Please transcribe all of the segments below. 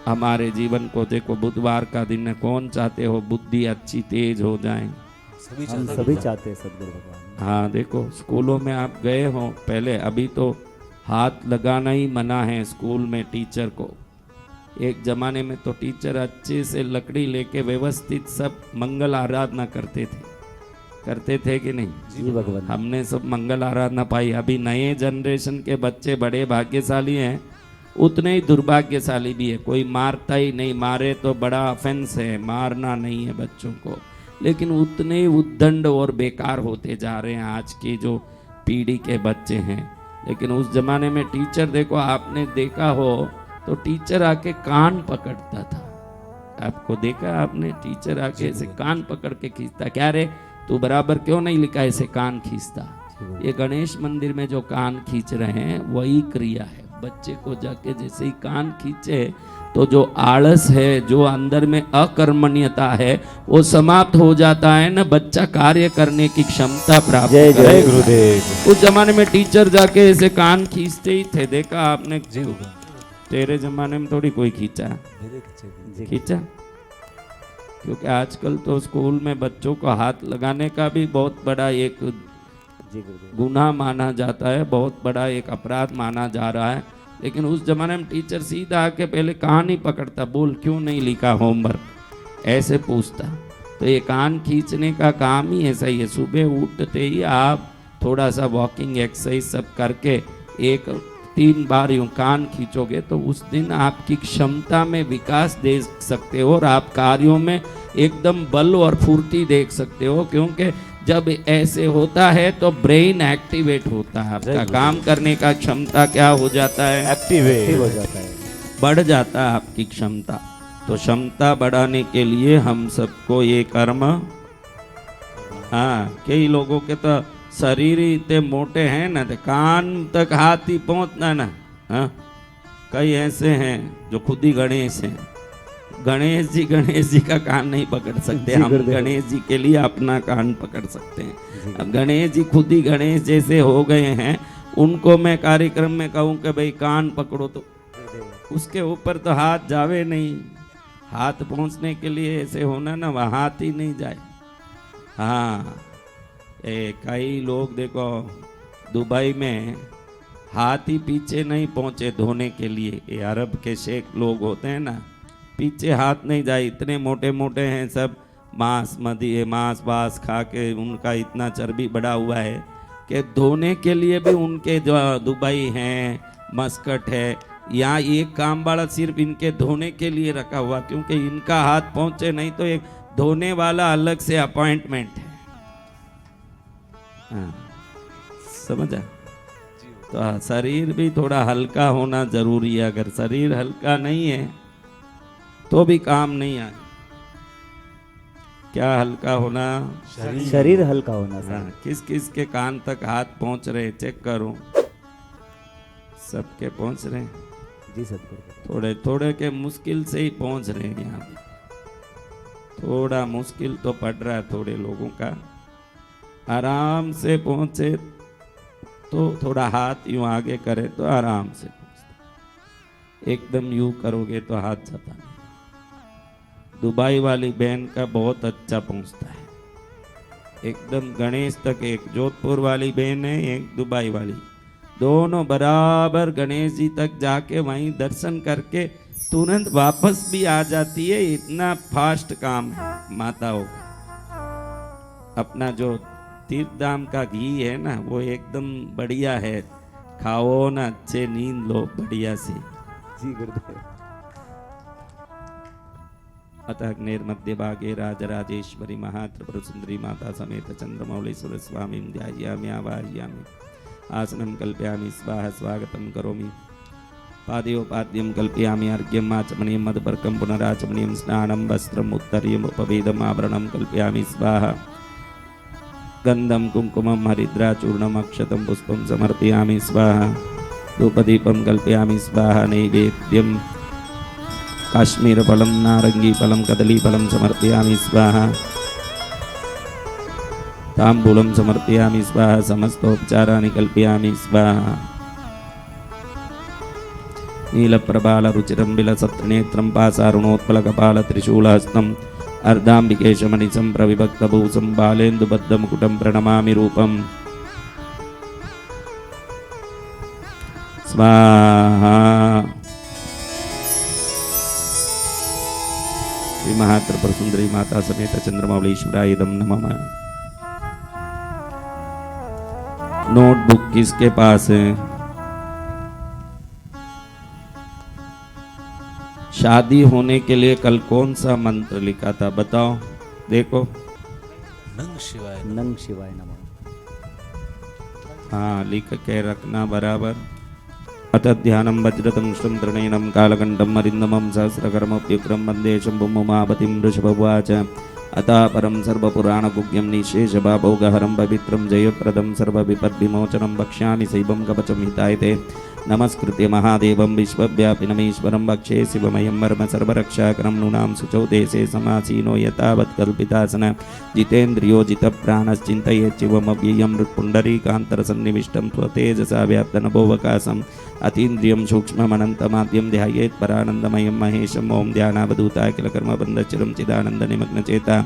हमारे जीवन को देखो, बुधवार का दिन है, कौन चाहते हो बुद्धि अच्छी तेज हो जाए? हम सभी चाहते हैं सदगुरु भगवान। हाँ देखो, स्कूलों में आप गए हो पहले, अभी तो हाथ लगाना ही मना है स्कूल में टीचर को। एक जमाने में तो टीचर अच्छे से लकड़ी लेके व्यवस्थित सब मंगल आराधना करते थे कि नहीं? जी भगवान। हमने सब मंगल आराधना पाई। अभी नए जनरेशन के बच्चे बड़े भाग्यशाली हैं, उतने ही दुर्भाग्यशाली भी है। कोई मारता ही नहीं, मारे तो बड़ा ऑफेंस है, मारना नहीं है बच्चों को, लेकिन उतने ही उद्दंड और बेकार होते जा रहे हैं आज की जो पीढ़ी के बच्चे हैं। लेकिन उस जमाने में टीचर देखो, आपने देखा हो तो टीचर आके कान पकड़ता था। आपको देखा आपने? टीचर आके ऐसे कान पकड़ के खींचता, क्या रे तू बराबर क्यों नहीं लिखा, ऐसे कान खींचता। ये गणेश मंदिर में जो कान खींच रहे हैं वही क्रिया है। बच्चे को जाके जैसे ही कान खींचे तो जो आलस है, जो अंदर में अकर्मण्यता है, वो समाप्त हो जाता है ना, बच्चा कार्य करने की क्षमता प्राप्त जय करे। जय गुरुदेव। उस जमाने में टीचर जाके ऐसे कान खींचते ही थे, देखा आपने? जी तेरे जमाने में थोड़ी कोई खींचा? खींचा? क्योंकि आजकल तो स्कूल में बच्चों को हाथ लगाने का भी बहुत बड़ा एक गुनाह माना जाता है, बहुत बड़ा एक अपराध माना जा रहा है। लेकिन उस जमाने में टीचर सीधा आके पहले कान ही पकड़ता, बोल क्यों नहीं लिखा होमवर्क, ऐसे पूछता। तो ये कान खींचने का काम ही ऐसा ही है। सुबह उठते ही आप थोड़ा सा वॉकिंग एक्सरसाइज सब करके 3 बार यूं कान खींचोगे तो उस दिन आपकी क्षमता में विकास देख सकते हो और आप कार्यों में एकदम बल और फुर्ती देख सकते हो। क्योंकि जब ऐसे होता है तो ब्रेन एक्टिवेट होता है, आपका काम करने का क्षमता क्या हो जाता है? एक्टिवेट हो जाता है, बढ़ जाता है आपकी क्षमता। तो क्षमता बढ़ाने के लिए हम सबको ये कर्म, हाँ कई लोगों के तो शरीर ही इतने मोटे हैं ना, तो कान तक हाथ ही पहुंचना ना। हाँ कई ऐसे हैं जो खुद ही गणेश हैं। गणेश जी का कान नहीं पकड़ सकते, हम गणेश जी के लिए अपना कान पकड़ सकते हैं। अब गणेश जी खुद ही गणेश जैसे हो गए हैं, उनको मैं कार्यक्रम में कहूँ कि भाई कान पकड़ो तो उसके ऊपर तो हाथ जावे नहीं। हाथ पहुँचने के लिए ऐसे होना ना, वह हाथ ही नहीं जाए। हाँ कई लोग देखो दुबई में हाथ ही पीछे नहीं पहुँचे धोने के लिए। ये अरब के शेख लोग होते हैं ना, पीछे हाथ नहीं जाए, इतने मोटे मोटे हैं सब, मांस वास खा के उनका इतना चर्बी बढ़ा हुआ है कि धोने के लिए भी उनके जो दुबई हैं, मस्कट है, यहाँ एक काम वाला सिर्फ इनके धोने के लिए रखा हुआ, क्योंकि इनका हाथ पहुँचे नहीं तो एक धोने वाला अलग से अपॉइंटमेंट है। हाँ समझा? तो शरीर भी थोड़ा हल्का होना जरूरी है। अगर शरीर हल्का नहीं है तो भी काम नहीं आए। क्या हल्का होना? शरीर हल्का होना। हाँ, किस किस के कान तक हाथ पहुंच रहे चेक करो, सबके पहुंच रहे जी सदगुरु। थोड़े थोड़े के मुश्किल से ही पहुंच रहे हैं। यहाँ थोड़ा मुश्किल तो पड़ रहा है थोड़े लोगों का। आराम से पहुंचे तो थोड़ा हाथ यूं आगे करे तो आराम से पहुंचता, एकदम यूं करोगे तो हाथ जाता नहीं। दुबई वाली बहन का बहुत अच्छा पहुंचता है, एकदम गणेश तक। एक जोधपुर वाली बहन है, एक दुबई वाली, दोनों बराबर गणेश जी तक जाके वहीं दर्शन करके तुरंत वापस भी आ जाती है। इतना फास्ट काम है माताओं का। अपना जो तीर्थ धाम का घी है ना, वो एकदम बढ़िया है, खाओ ना, अच्छे नींद लो बढ़िया से। जी गुरुदेव। अतग्नेर मध्य भागे राजराजेश्वरी महात्रिपुर सुंदरी माता समेत चंद्रमौलेश्वर स्वामी ध्यायामि आवाहयामि। आसनं कल्पयामि स्वाहा स्वागतं करोमि। पादयोपाद्यं कल्पयामि अर्घ्यम् आचमनीयं मदपर्कं पुनराचमनीयं स्नानं वस्त्रम् उत्तरीयम् उपवेदम् आभरणं कल्पयामि स्वाहा। गंधम कुंकुमं हरिद्राचूर्णम् अक्षतं पुष्पं समर्पयामि स्वाहा। धूपदीपं कल्पयामि स्वाहा। नैवेद्यं काश्मीर फलं नारंगी फलं कदली फलं समर्पयामि स्वाहा। तांबूलं समर्पयामि स्वाहा। समस्तोपचाराणि कल्पयामि स्वाहा। नीलप्रबालरुचिरं विलसत्नेत्रं पासारुणोत्पलकपालत्रिशूलहस्तम् अर्धाम्बिकेशमणिचं प्रविभक्तभूषं बालेन्दुबद्धमुकुटं प्रणमामि रूपम् स्वाहा। श्री महात्रिपुर सुंदरी माता समेत चंद्रमौलीश्वराय इदं नमः। नोटबुक किसके पास है? शादी होने के लिए कल कौन सा मंत्र लिखा था बताओ? देखो नंग शिवाय नमः। हाँ लिख के रखना बराबर। अथ ध्यानं वज्रतं तृणेनं कालकण्ठं अरिन्दमं सहस्रकर्मोऽप्युग्रं वन्दे शम्भुं उमापतिं वृषभवाच। अतः परं सर्वपुराणगुह्यं निःशेषभावोगहरं पवित्रं जयप्रदं सर्वविपद्विमोचनं वक्ष्यामि शैवं कवचं हिताय ते। नमस्कृत्य महादेवं विश्वव्यापिनमीश्वरं वक्षे शिवमयं वर्म सर्वरक्षाकरं नूनां शुचौ देशे समासीनो यतावत् कल्पितासन जितेन्द्रियो जितप्राणश्चिन्तयेच्छिवमव्ययं मृत्पुण्डरीकान्तरसन्निविष्टं स्वतेजसा व्याप्तनभोवकाशम् अतीन्द्रियं सूक्ष्ममनन्तमाद्यं ध्यायेत् परानन्दमयं महेशम् ॐ ध्यानावधूताय किलकर्मबन्धचिरं चिदानन्दनिमग्नचेता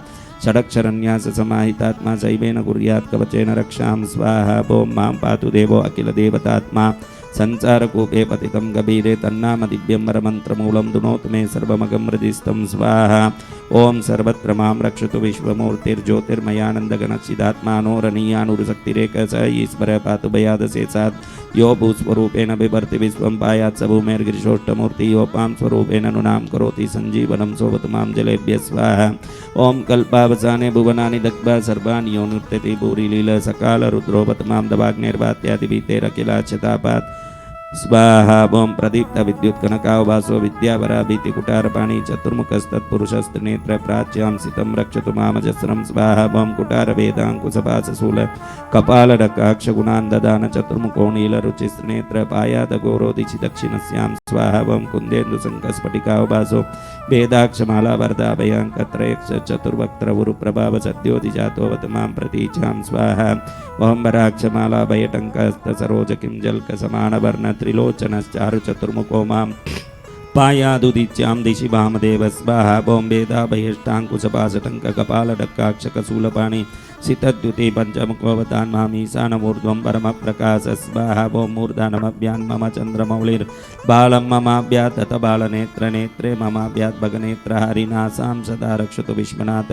षडक्षरन्याससमाहितात्मा शैवेन कुर्यात् कवचेन रक्षां स्वाहा। ॐ मां पातु देवो अखिलदेवतात्मा संसारकूपे पतितं गभीरे तन्नाम दिव्यं वरमन्त्रमूलं दुनोतु मे सर्वमगं हृदिस्थं स्वाहा। ॐ सर्वत्र मां रक्षतु विश्वमूर्तिर्ज्योतिर्मयानन्दगणचिदात्मानोरणीयानुरशक्तिरेक स ईश्वरः पातु भयादशेषात् यो भूस्वरूपेण बिभर्ति विश्वं पायात् स भूमेर्गिरिशोष्टमूर्ति योपां स्वरूपेण नुनां करोति सञ्जीवनं सोवतु मां जलेभ्यः स्वाहा। ॐ कल्पावसाने भुवनानि दग्ध्वा सर्वाणि यो नृत्यति भूरिलील सकालरुद्रोपत मां दवाग्निर्वात्यादिभीतेरखिलाच्छतापात् स्वाहा। ॐ प्रदीप्त विद्युत्कनकावभासो विद्यावरा भीतिकुटारपाणि चतुर्मुखस्तत्पुरुषस्त्रिनेत्र प्राच्यां सितं रक्षतु मामजस्रं स्वाहा। ॐ कुटारवेदाङ्कुशपाशशूल कपालडकाक्षगुणान् ददान चतुर्मुखो नीलरुचिस्त्रिनेत्र पायादघोरोदिचि दक्षिणस्यां स्वाहा। ॐ कुन्देन्दुशङ्खस्फटिकावभासो वेदाक्षमालावर्धाभयाङ्कत्रयक्ष चतुर्वक्त्रवुरुप्रभाव सद्योतिजातोऽवत मां प्रतीचां स्वाहा। ॐ वराक्षमालाभयटङ्कस्तसरोजकिञ्जल्कसमानवर्ण त्रिलोचनश्चारु चतुर्मुखो मां पायादुदिच्यां दिशि वामदेव स्वाहा। ॐ वेदाभयष्टाङ्कुशपाशटङ्ककपालडक्काक्षकशूलपाणि सितद्युति पञ्चमुखोऽवतान् मामीशानमूर्ध्वं परमप्रकाश स्वाहा। ॐ मूर्धानमभ्यान् मम चन्द्रमौलिर्बालं ममाभ्यात् तत बालनेत्रनेत्रे ममाभ्यात् भगनेत्रः हरिनासां सदा रक्षतु विश्वनाथ।